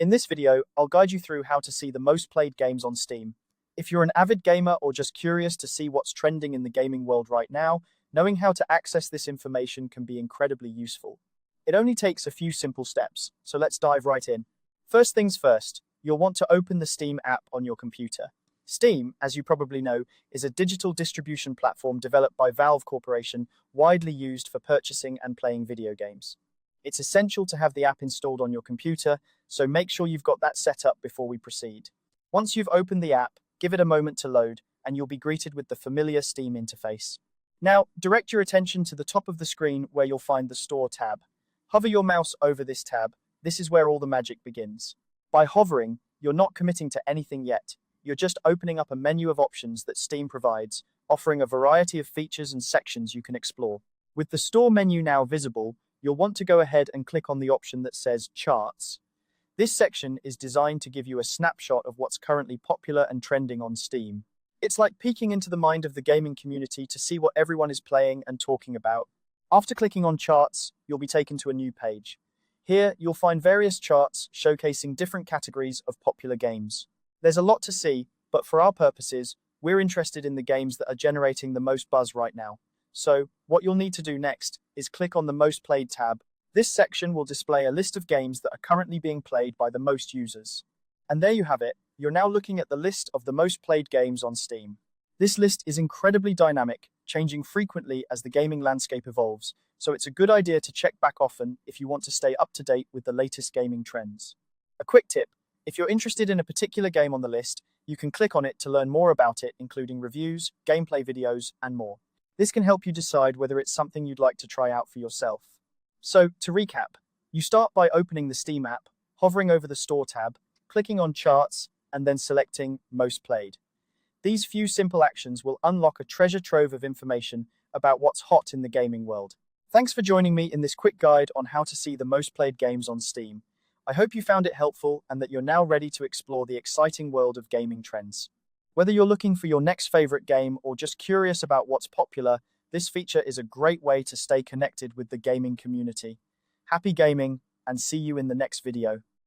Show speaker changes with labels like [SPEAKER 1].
[SPEAKER 1] In this video, I'll guide you through how to see the most played games on Steam. If you're an avid gamer or just curious to see what's trending in the gaming world right now, knowing how to access this information can be incredibly useful. It only takes a few simple steps, so let's dive right in. First things first, you'll want to open the Steam app on your computer. Steam, as you probably know, is a digital distribution platform developed by Valve Corporation, widely used for purchasing and playing video games. It's essential to have the app installed on your computer, so make sure you've got that set up before we proceed. Once you've opened the app, give it a moment to load, and you'll be greeted with the familiar Steam interface. Now, direct your attention to the top of the screen where you'll find the Store tab. Hover your mouse over this tab. This is where all the magic begins. By hovering, you're not committing to anything yet. You're just opening up a menu of options that Steam provides, offering a variety of features and sections you can explore. With the Store menu now visible, you'll want to go ahead and click on the option that says Charts. This section is designed to give you a snapshot of what's currently popular and trending on Steam. It's like peeking into the mind of the gaming community to see what everyone is playing and talking about. After clicking on Charts, you'll be taken to a new page. Here, you'll find various charts showcasing different categories of popular games. There's a lot to see, but for our purposes, we're interested in the games that are generating the most buzz right now. So, what you'll need to do next is click on the Most Played tab. This section will display a list of games that are currently being played by the most users. And there you have it. You're now looking at the list of the most played games on Steam. This list is incredibly dynamic, changing frequently as the gaming landscape evolves, so it's a good idea to check back often if you want to stay up to date with the latest gaming trends. A quick tip: if you're interested in a particular game on the list, you can click on it to learn more about it, including reviews, gameplay videos, and more. This can help you decide whether it's something you'd like to try out for yourself. So, to recap, you start by opening the Steam app, hovering over the Store tab, clicking on Charts, and then selecting Most Played. These few simple actions will unlock a treasure trove of information about what's hot in the gaming world. Thanks for joining me in this quick guide on how to see the most played games on Steam. I hope you found it helpful and that you're now ready to explore the exciting world of gaming trends. Whether you're looking for your next favorite game or just curious about what's popular, this feature is a great way to stay connected with the gaming community. Happy gaming, and see you in the next video.